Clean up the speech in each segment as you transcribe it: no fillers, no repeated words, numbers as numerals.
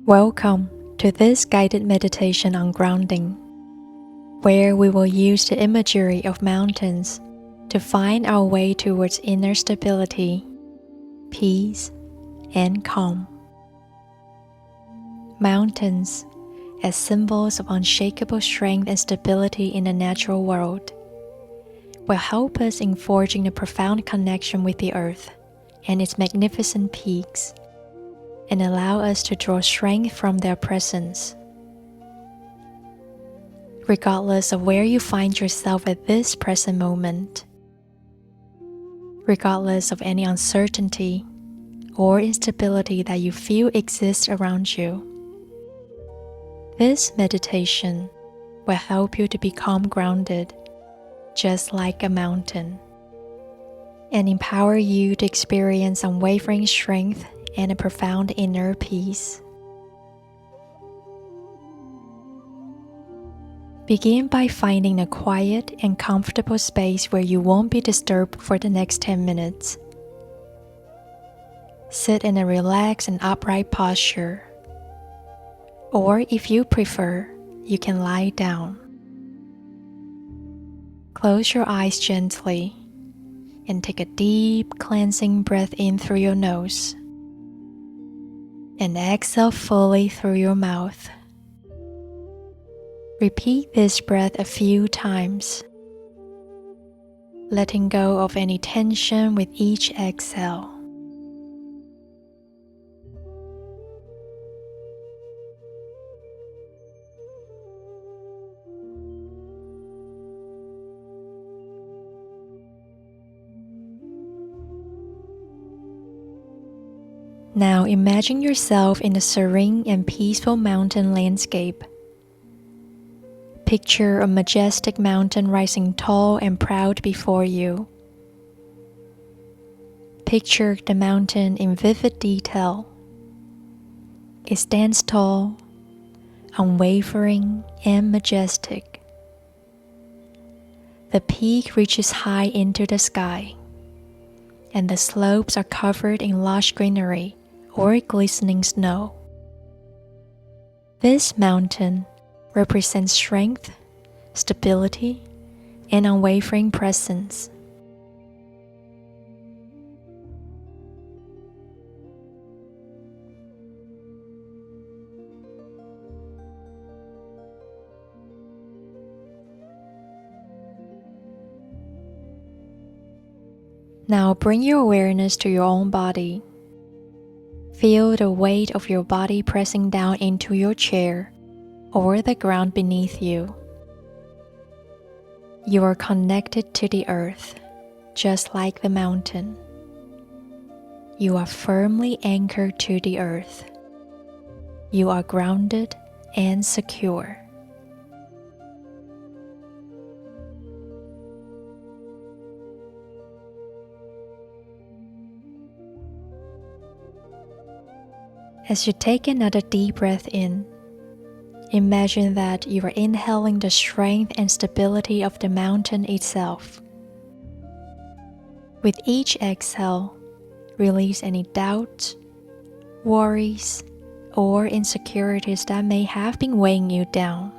Welcome to this guided meditation on grounding, where we will use the imagery of mountains to find our way towards inner stability, peace, and calm. Mountains, as symbols of unshakable strength and stability in the natural world, will help us in forging a profound connection with the earth and its magnificent peaks, and allow us to draw strength from their presence. Regardless of where you find yourself at this present moment, regardless of any uncertainty or instability that you feel exists around you, this meditation will help you to become grounded, just like a mountain, and empower you to experience unwavering strength and a profound inner peace. Begin by finding a quiet and comfortable space where you won't be disturbed for the next 10 minutes. Sit in a relaxed and upright posture, or if you prefer, you can lie down. Close your eyes gently and take a deep cleansing breath in through your nose and exhale fully through your mouth. Repeat this breath a few times, letting go of any tension with each exhale. Now imagine yourself in a serene and peaceful mountain landscape. Picture a majestic mountain rising tall and proud before you. Picture the mountain in vivid detail. It stands tall, unwavering, and majestic. The peak reaches high into the sky, and the slopes are covered in lush greenery or glistening snow. This mountain represents strength, stability, and unwavering presence. Now bring your awareness to your own body. Feel the weight of your body pressing down into your chair or the ground beneath you. You are connected to the earth, just like the mountain. You are firmly anchored to the earth. You are grounded and secure. As you take another deep breath in, imagine that you are inhaling the strength and stability of the mountain itself. With each exhale, release any doubts, worries, or insecurities that may have been weighing you down.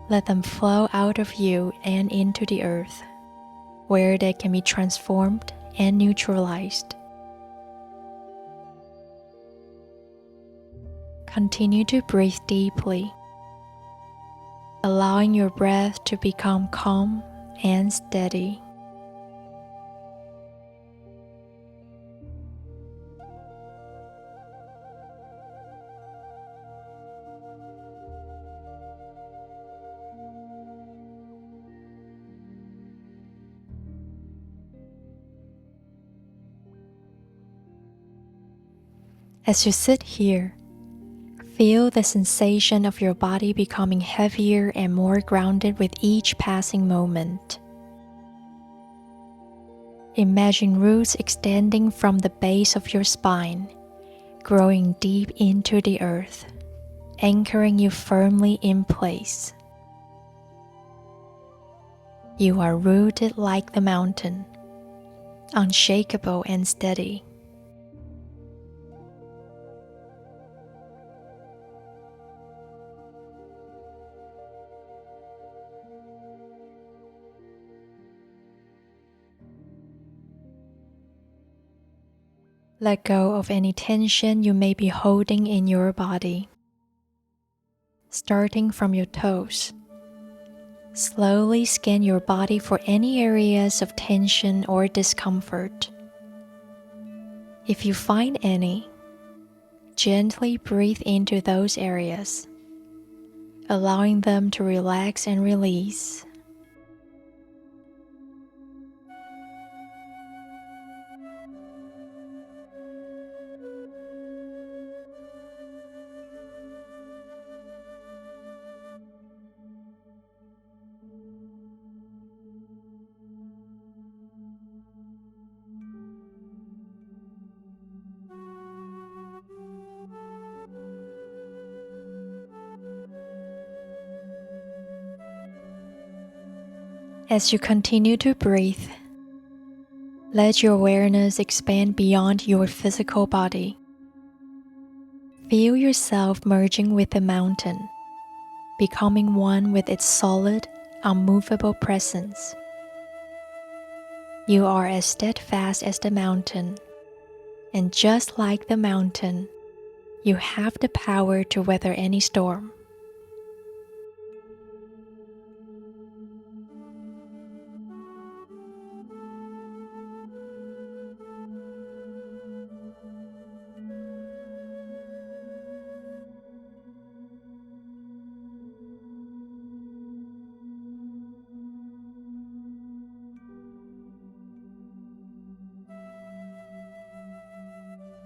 Let them flow out of you and into the earth, where they can be transformed and neutralized. Continue to breathe deeply, allowing your breath to become calm and steady. As you sit here, feel the sensation of your body becoming heavier and more grounded with each passing moment. Imagine roots extending from the base of your spine, growing deep into the earth, anchoring you firmly in place. You are rooted like the mountain, unshakable and steady. Let go of any tension you may be holding in your body. Starting from your toes, slowly scan your body for any areas of tension or discomfort. If you find any, gently breathe into those areas, allowing them to relax and release. As you continue to breathe, let your awareness expand beyond your physical body. Feel yourself merging with the mountain, becoming one with its solid, unmovable presence. You are as steadfast as the mountain, and just like the mountain, you have the power to weather any storm.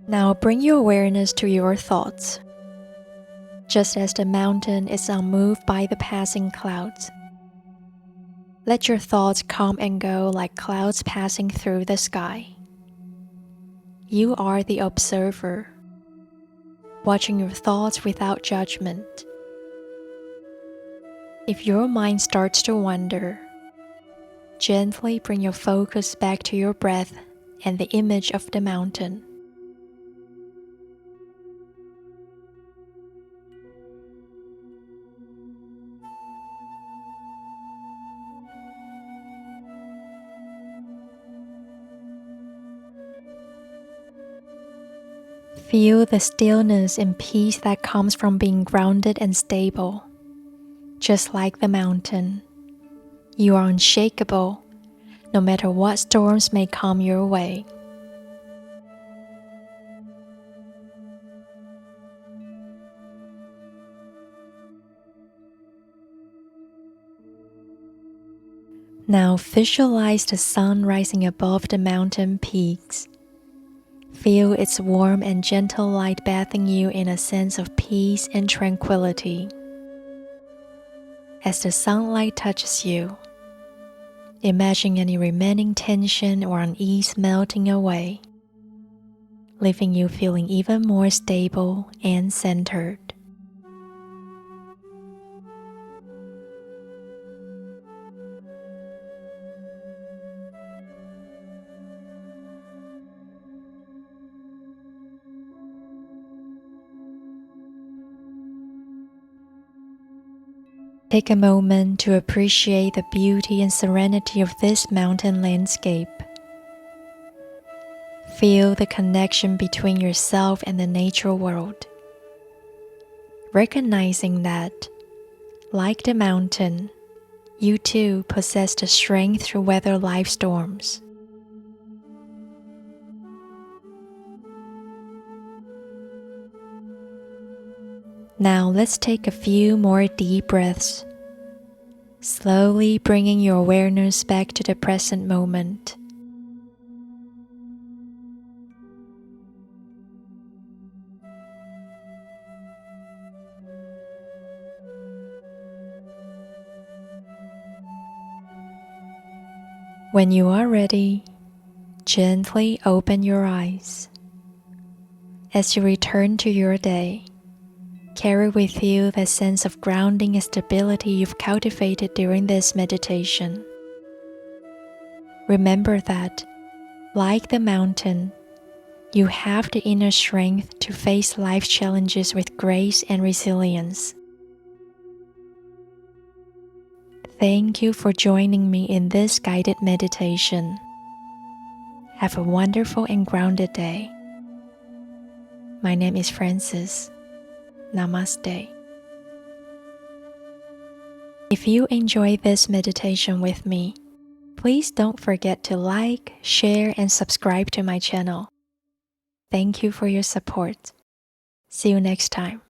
Now bring your awareness to your thoughts. Just as the mountain is unmoved by the passing clouds, let your thoughts come and go like clouds passing through the sky. You are the observer, watching your thoughts without judgment. If your mind starts to wander, gently bring your focus back to your breath and the image of the mountain. Feel the stillness and peace that comes from being grounded and stable. Just like the mountain, you are unshakable, no matter what storms may come your way. Now visualize the sun rising above the mountain peaks. Feel its warm and gentle light bathing you in a sense of peace and tranquility. As the sunlight touches you, imagine any remaining tension or unease melting away, leaving you feeling even more stable and centered. Take a moment to appreciate the beauty and serenity of this mountain landscape. Feel the connection between yourself and the natural world, recognizing that, like the mountain, you too possess the strength to weather life's storms. Now let's take a few more deep breaths, slowly bringing your awareness back to the present moment. When you are ready, gently open your eyes. As you return to your day, carry with you that sense of grounding and stability you've cultivated during this meditation. Remember that, like the mountain, you have the inner strength to face life's challenges with grace and resilience. Thank you for joining me in this guided meditation. Have a wonderful and grounded day. My name is Francis. Namaste. If you enjoy this meditation with me, please don't forget to like, share, and subscribe to my channel. Thank you for your support. See you next time.